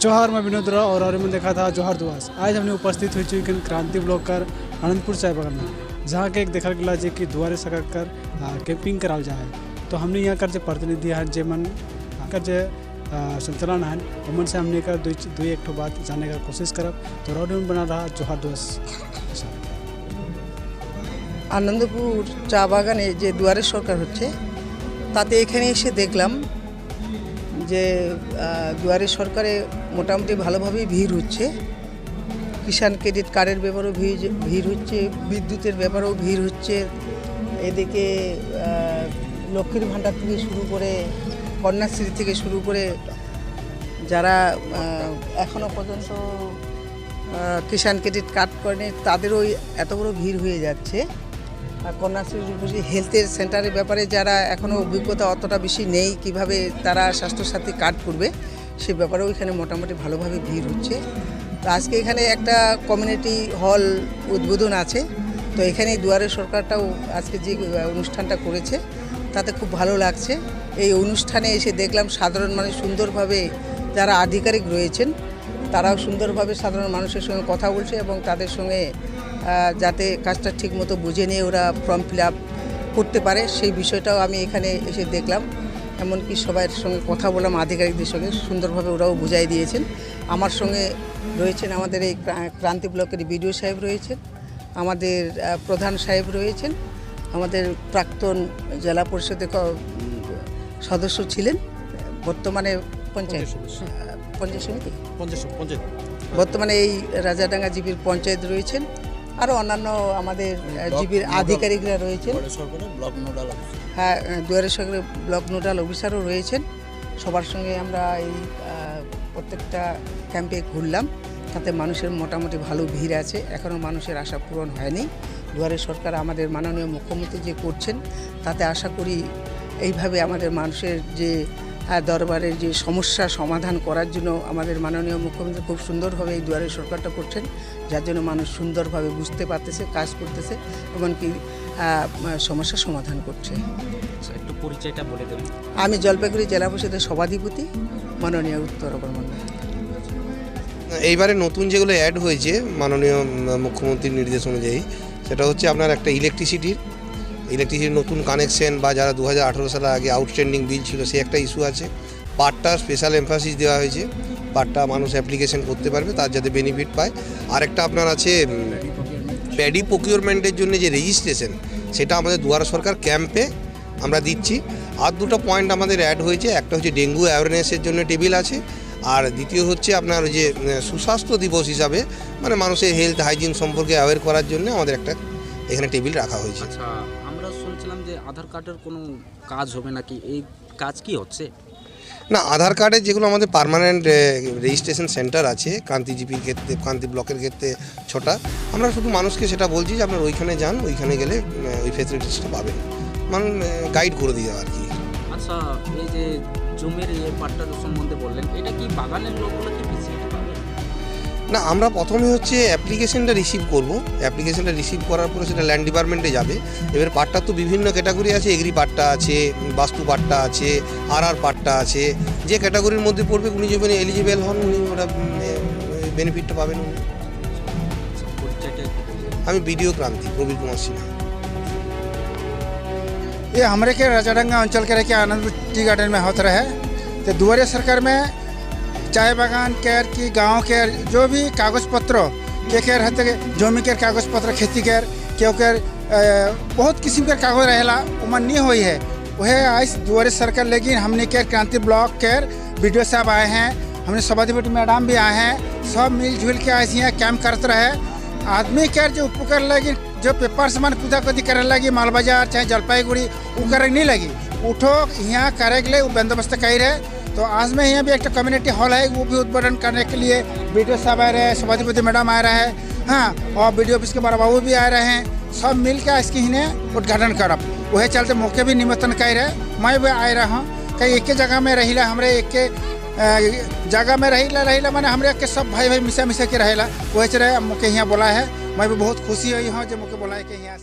जोहार, मैं विनोद राव और में देखा था जोहार दुआस। आज हमने उपस्थित हो चुके क्रांति ब्लॉक कर आनंदपुर चाय बागान में, जहाँ के एक देखा गया जे कि दुआरे सका कर कैंपिंग कराल जाए। तो हमने यहाँ कर जो प्रतिनिधि हैं जे मन कर जो संचालन है उमन से हमने कर दो एक ठो बात जानने का कोशिश करब। तो रोड में बना रहा जोहार दुआस। आनंदपुर চা বাগানে যে দুয়ারে সরকার হচ্ছে তাতে এখানে এসে দেখলাম যে দুয়ারে সরকারে মোটামুটি ভালোভাবেই ভিড় হচ্ছে। কিষাণ ক্রেডিট কার্ডের ব্যাপারেও ভিড় হচ্ছে, বিদ্যুতের ব্যাপারেও ভিড় হচ্ছে। এদিকে লক্ষ্মীর ভাণ্ডার থেকে শুরু করে কন্যাশ্রী থেকে শুরু করে যারা এখনও পর্যন্ত কিষাণ ক্রেডিট কার্ড করেনি তাদেরও এত বড় ভিড় হয়ে যাচ্ছে। কন্যাশ্রীর উপরে হেলথের সেন্টারের ব্যাপারে যারা এখনও অভিজ্ঞতা অতটা বেশি নেই কিভাবে তারা স্বাস্থ্যসাথী কার্ড করবে সে ব্যাপারেও এখানে মোটামুটি ভালোভাবে ভিড় হচ্ছে। তো আজকে এখানে একটা কমিউনিটি হল উদ্বোধন আছে। তো এখানে দুয়ারে সরকারটাও আজকে যে অনুষ্ঠানটা করেছে তাতে খুব ভালো লাগছে। এই অনুষ্ঠানে এসে দেখলাম সাধারণ মানুষ সুন্দরভাবে যারা আধিকারিক রয়েছেন তারাও সুন্দরভাবে সাধারণ মানুষের সঙ্গে কথা বলছে এবং তাদের সঙ্গে যাতে কাজটা ঠিকমতো বুঝে নিয়ে ওরা ফর্ম ফিল আপ করতে পারে সেই বিষয়টাও আমি এখানে এসে দেখলাম। এমনকি সবার সঙ্গে কথা বললাম, আধিকারিকদের সঙ্গে সুন্দরভাবে ওরাও বুঝাই দিয়েছেন। আমার সঙ্গে রয়েছেন আমাদের এই ক্রান্তি ব্লকের বিডিও সাহেব রয়েছেন, আমাদের প্রধান সাহেব রয়েছেন, আমাদের প্রাক্তন জেলা পরিষদের সদস্য ছিলেন, বর্তমানে পঞ্চায়েত সমিতি বর্তমানে এই রাজাডাঙ্গা জিপির পঞ্চায়েত রয়েছেন, আরও অন্যান্য আমাদের জিপির আধিকারিকরা রয়েছেন। হ্যাঁ, দুয়ারে সরকারের ব্লক নোডাল অফিসারও রয়েছেন। সবার সঙ্গে আমরা এই প্রত্যেকটা ক্যাম্পে ঘুরলাম, তাতে মানুষের মোটামুটি ভালো ভিড় আছে। এখনও মানুষের আশা পূরণ হয়নি। দুয়ারে সরকার আমাদের মাননীয় মুখ্যমন্ত্রী যে করছেন তাতে আশা করি এইভাবে আমাদের মানুষের যে দরবারের যে সমস্যা সমাধান করার জন্য আমাদের মাননীয় মুখ্যমন্ত্রী খুব সুন্দরভাবে এই দুয়ারে সরকারটা করছেন, যার জন্য মানুষ সুন্দরভাবে বুঝতে পারতেছে, কাজ করতেছে, এমনকি সমস্যার সমাধান করছে। একটু পরিচয়টা বলে দেবেন। আমি জলপাইগুড়ি জেলা পরিষদের সভাধিপতি মাননীয় উত্তর বর্মন। এইবারে নতুন যেগুলো অ্যাড হয়েছে মাননীয় মুখ্যমন্ত্রীর নির্দেশ অনুযায়ী সেটা হচ্ছে আপনার একটা ইলেকট্রিসিটির নতুন কানেকশন বা যারা 2018 সালে আগে আউটস্ট্যান্ডিং বিল ছিল সে একটা ইস্যু আছে। পাটটা স্পেশাল এমফাসিস দেওয়া হয়েছে, পাটটা মানুষ অ্যাপ্লিকেশন করতে পারবে তার যাতে বেনিফিট পায়। আরেকটা আপনার আছে প্যাডি প্রকিউরমেন্টের জন্য যে রেজিস্ট্রেশন সেটা আমাদের দুয়ারে সরকার ক্যাম্পে আমরা দিচ্ছি। আর দুটো পয়েন্ট আমাদের অ্যাড হয়েছে, একটা হচ্ছে ডেঙ্গু অ্যাওয়ারনেসের জন্য টেবিল আছে, আর দ্বিতীয় হচ্ছে আপনার যে সুস্বাস্থ্য দিবস হিসাবে মানে মানুষের হেলথ হাইজিন সম্পর্কে অ্যাওয়ার করার জন্য আমাদের একটা এখানে টেবিল রাখা হয়েছে। আচ্ছা, আমরা শুনছিলাম যে আধার কার্ডের কোনো কাজ হবে নাকি, এই কাজ কি হচ্ছে? না, আধার কার্ডের যেগুলো আমাদের পার্মানেন্ট রেজিস্ট্রেশন সেন্টার আছে ক্রান্তি জিপির ক্ষেত্রে, ক্রান্তি ব্লকের ক্ষেত্রে 6টা, আমরা শুধু মানুষকে সেটা বলছি যে আপনার ওইখানে যান, ওইখানে গেলে ওই ফেসিলিটিসটা পাবেন, মানুষ গাইড করে দিয়ে আর কি। আচ্ছা, এই যে জমির এই পাট্টার সম্বন্ধে বললেন, এটা কি বাগানের লোকগুলো কি পিছিয়ে পাবে? না, আমরা প্রথমে হচ্ছে অ্যাপ্লিকেশনটা রিসিভ করব। অ্যাপ্লিকেশনটা রিসিভ করার পরে সেটা ল্যান্ড ডিপার্টমেন্টে যাবে। এবার পাট্টা তো বিভিন্ন ক্যাটাগরি আছে, এগ্রি পাট্টা আছে, বাস্তু পাট্টা আছে, আর পাট্টা আছে। যে ক্যাটাগরির মধ্যে পড়বে উনি যেখানে এলিজিবল হন উনি ওটা বেনিফিটটা পাবেন। আমি বিডিও ক্রান্তি প্রবীর কুমার সিনহা। ये हमारे के राजाडंगा अंचल के रहे आनंदपुर टी गार्डन में होता रहे। तो दुआरे सरकार में चाय बागान केयर की गांव केयर जो भी कागज पत्र के रहते जमी के कागज पत्र खेती केयर क्यों केयर बहुत किस्म के कागज रहेला उमन नहीं हुई है वह आज दुआरे सरकार। लेकिन हमने केयर क्रांति ब्लॉक केयर बीडीओ साहब आए हैं, हमने सभाधिपति मैडम भी आए हैं, सब मिलजुल के आज यहाँ कैंप करते रहे। आदमी केयर जो उपकर लगी जो पेपर सामान कुदा कुदी करे लगी माल बाजार चाहे जलपाईगुड़ी वो करे नहीं लगी उठो यहाँ करे के लिए वो बंदोबस्त कर रहे। तो आज में यहाँ भी एक कम्युनिटी हॉल है वो भी उद्घाटन करने के लिए बीडीओ साहब आ रहे हैं, सभाधिपति मैडम आ रहे हैं, हाँ, और बीडीओ ऑफिस के बड़ा बाबू भी आ रहे हैं। सब मिल के इसकी हिने उद्घाटन करब। वही चलते मौके भी निमंत्रण कर रहे, मैं भी आ रहा हूँ। कहीं एक जगह में रहीला हमरे एक जगह में रहीला मैंने हमरे के सब भाई मिसा के रहेला वही रहे मुझे यहाँ बोला है। मैं भी बहुत खुशी हुई हूँ जो मुझे बोला है कि यहाँ